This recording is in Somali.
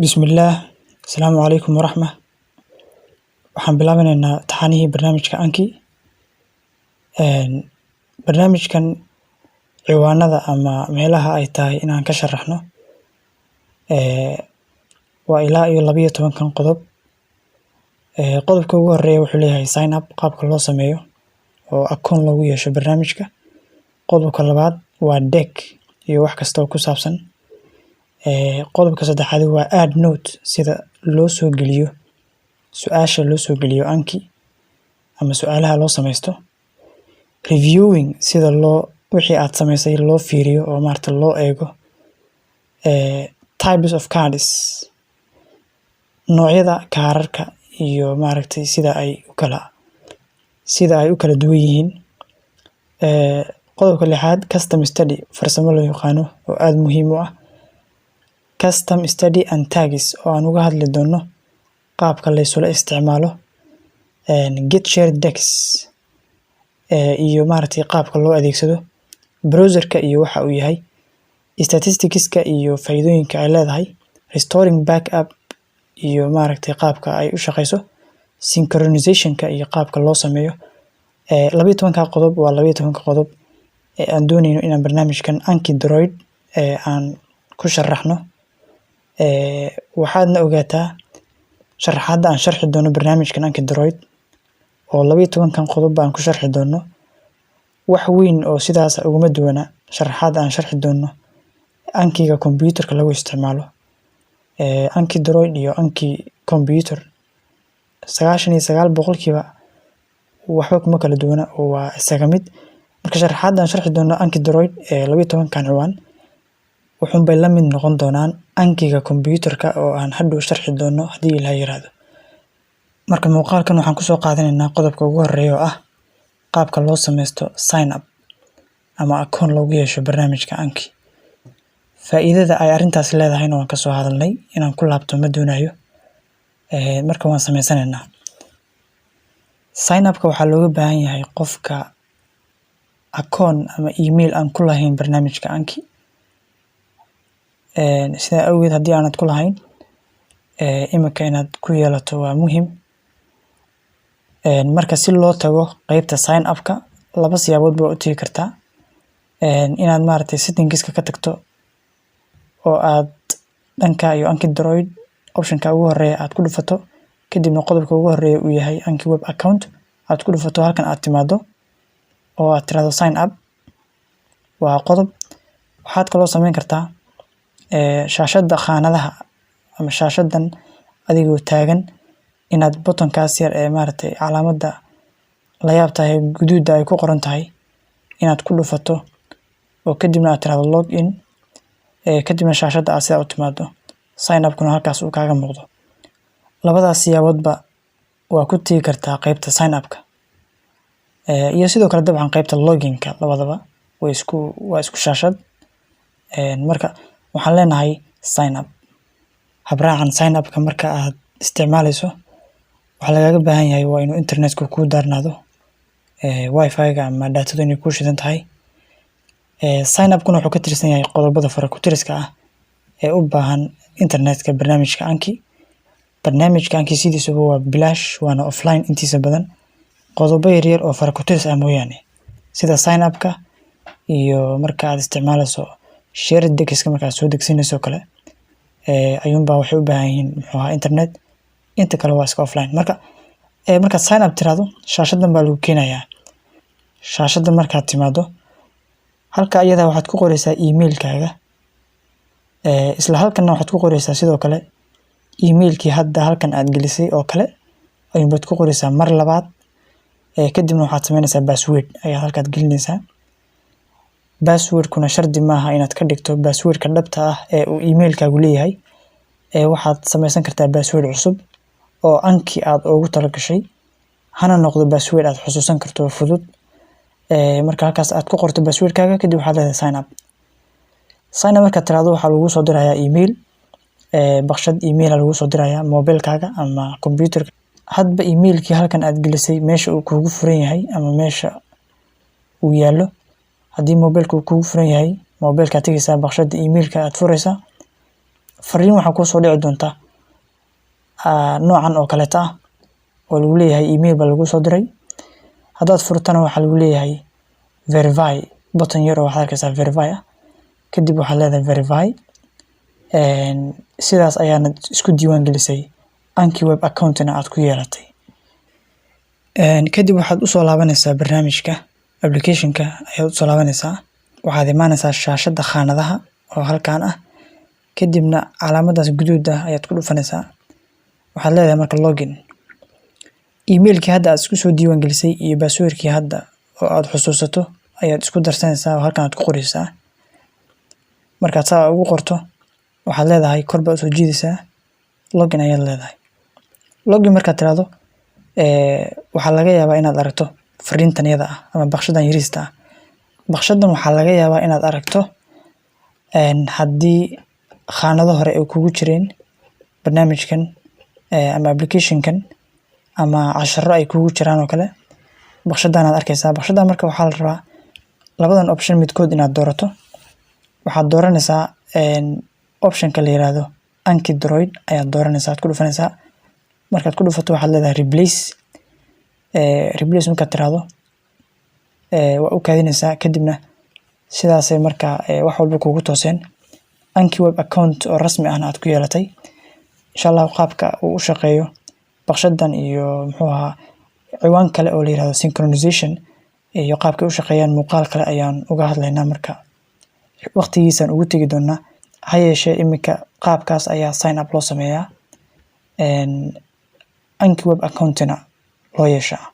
Bismillah, asalaamu calaykum waraxmah. Waxaan bilaabaneynaa taxanihii barnaamijka Anki. Barnaamijkan ciwaanada ama meelaha ay tahay inaan ka sharaxno waa ilaa iyo 12 qodob. Qodobka ugu horeeya wuxuu leeyahay sign up, qaabka loo sameeyo oo akoon loogu yeesho barnaamijka. Qodobka labaad waa deck iyo wax kasta oo ku saabsan. Qodobka saddexaad waa add note, sida loo soo geliyo su'aasha loo soo geliyo Anki ama su'aalaha loo sameysto. Reviewing, sida wixii aad sameysay loo fiiriyo oo loo eego. Types of cards, noocyada kaararka iyo sida ay u kala duwan yihiin. Qodobka lixaad custom study, farsamo loo yaqaano oo aad muhiim u ah. Custom study and tags, oo aan uga hadli doono qaabka la isula isticmaalo. Get shared decks, iyo qaabka loo adeegsado. Browserka iyo waxa uu yahay. Statisticska iyo faa'iidooyinka ay leedahay. Restoring backup iyo qaabka ay u shaqeyso. Synchronizationka iyo qaabka loo sameeyo. 12 qodob waa 12 qodob ee aan dooneyno inaan barnaamijkan Anki Droid aan ku sharaxno. Waxaadna ogaataa sharaxaadda aan sharxi doono barnaamijkan Anki Droid oo 12 qodob aan ku sharxi doono. Wax weyn oo sidaas uguma duwana sharaxaadda aan sharxi doono Ankiga computerka lagu isticmaalo. Anki Droid iyo Anki computer 99% waxba kuma kala duwana oo waa isaga mid. Marka sharaxaadda aan sharxi doono Anki Droid 12 ciwaan wuxuun bay la mid noqon doonaan Ankiga computerka oo aan hadhow sharxi doono haddii Ilaahay yiraahdo. Marka muuqaalkan waxaan kusoo qaadanaynaa qodobka ugu horeeya oo ah qaabka loo sameysto sign up ama akoon loogu yeesho barnaamijka Anki. Faa'iidada ay arrintaas leedahayna waan ka soo hadalnay, inaan ku laabto ma doonayo. Marka waan sameysanaynaa. Sign up-ka waxaa looga baahan yahay qofka akoon ama email aan ku lahayn barnaamijka Anki. Sida awgeed haddii aanad ku lahayn, imika inaad ku yeelato waa muhiim. Marka si loo tago qaybta sign up-ka, laba siyaabood baa u tagi kartaa. Inaad settingska ka tagto oo aad dhanka iyo Anki Droid optionka ugu horeeya aad ku dhufato, kadibna qodobka ugu horeeya uu yahay Anki web account aad ku dhufato, halkan aad timaado oo aad tiraahdo sign up. Waa qodob. Waxaad kaloo sameyn kartaa shaashadda khaanadaha ama shaashaddan adigoo taagan inaad buttonkaas yar ee calaamadda la yaab tahay guduuda ay ku qoran tahay inaad ku dhufato oo kadibna aad tiraahdo log in, kadibna shaashadda aad sidaa u timaado sign up-kuna halkaas uu kaaga muuqdo. Labadaas siyaaboodba waa ku tagi kartaa qaybta sign up-ka. Iyo sidoo kale dabcan qaybta login-ka, labadaba waa isku shaashad. Marka waxaan leenahay sign up. Habraacan sign up-ka marka aad isticmaalayso waxa lagaaga baahan yahay waa inuu internetka ku daarnaado, wifi-ga ama daatada inay ku shidan tahay. Sign up-kuna wuxuu ka tirsan yahay qodobada farakutiriska ah ee u baahan internetka barnaamijka Anki. Barnaamijka Anki sidiisaba waa bilaash, waana offline intiisa badan. Qodobo yaryar oo farakutiris ah mooyaane, sida sign up-ka iyo marka aad isticmaalayso shared deckska marka aad soo degsinayso kale, ayuunbaa waxay u baahan yihiin internet. Inta kale waa iska offline. Marka sign up tiraahdo, shaashaddan baa lagu keenayaa. Shaashadda markaad timaado, halka iyada waxaad ku qoraysaa email-kaaga. Isla halkan waxaad ku qoraysaa sidoo kale email-kii hadda halkan aad gelisay oo kale ayuunbaad ku qoraysaa mar labaad. Kadibna waxaad sameynaysaa password ayaad halkaad gelinaysaa. Password-kuna shardi maaha inaad ka dhigto password-ka dhabta ah ee uu email-kaagu leeyahay. Waxaad sameysan kartaa password cusub oo Anki aad ugu talagashay, hana noqdo password aad xusuusan karto fudud. Marka halkaas aad ku qorto password-kaaga, kadib waxaad leedahay sign up. Sign up markaad tiraahdo waxaa lagu soo dirayaa email, baqshad email lagu soo dirayaa mobilkaaga ama computerka. Hadba email-kii halkan aad gelisay meesha uu kuugu furan yahay ama meesha uu yaallo. Haddii mobilka uu kuugu furan yahay, mobilka aad tagaysaa baqshadda email-ka aad furaysaa. fariin waxaa kusoo dhici doonta noocan oo kaleeta ah oo lagu leeyahay email baa lagu soo diray. haddaad furtana waxaa lagu leeyahay verify button yar oo waxaad arkaysaa verify ah, kadib waxaad leedahay verify. sidaas ayaana isku diiwaan gelisay Anki Web account-na aad ku yeelatay. kadib waxaad usoo laabanaysaa barnaamijka application-ka ayaad usoo laabanaysaa, waxaad imaanaysaa shaashada khaanadaha oo halkaan ah, kadibna calaamadaas guduud ah ayaad ku dhufanaysaa. waxaad leedahay marka login, emailkii hadda aad isku soo diiwaan gelisay iyo passwordkii hadda oo aad xusuusato ayaad isku darsanaysaa oo halkaan aad ku qoraysaa. markaad saa ugu qorto waxaad leedahay kor baad usoo jiidaysaa, login ayaad leedahay. login markaad tiraahdo waxaa laga yaabaa inaad aragto fariintan iyada ah ama baqshadan yariista ah. baqshadan waxaa laga yaabaa inaad aragto haddii khaanado hore ay kugu jireen barnaamijkan ama application-kan ama casharo ay kugu jiraan oo kale, baqshadan aad arkaysaa. baqshadan marka waxaa la rabaa labadan option midkood inaad doorato. waxaad dooranaysaa option-ka la yiraahdo Anki Droid ayaad dooranaysaa, aad ku dhufanaysaa. markaad ku dhufato waxaad leedahay replace. replace markaad tiraahdo waa u kaadinaysaa, kadibna sidaasay marka wax walba kugu tooseen. Anki Web account oo rasmi ahna aad ku yeelatay. insha Allah qaabka uu u shaqeeyo baqshadan iyo muxuu ahaa ciwaan kale oo la yiraahdo synchronization iyo qaabka u shaqeeyaan muuqaal kale ayaan uga hadlaynaa, marka waqtigiisan ugu tagi doonaa. ha yeeshee iminka qaabkaas ayaa sign up loo sameeyaa Anki Web account-na loo yeeshaa.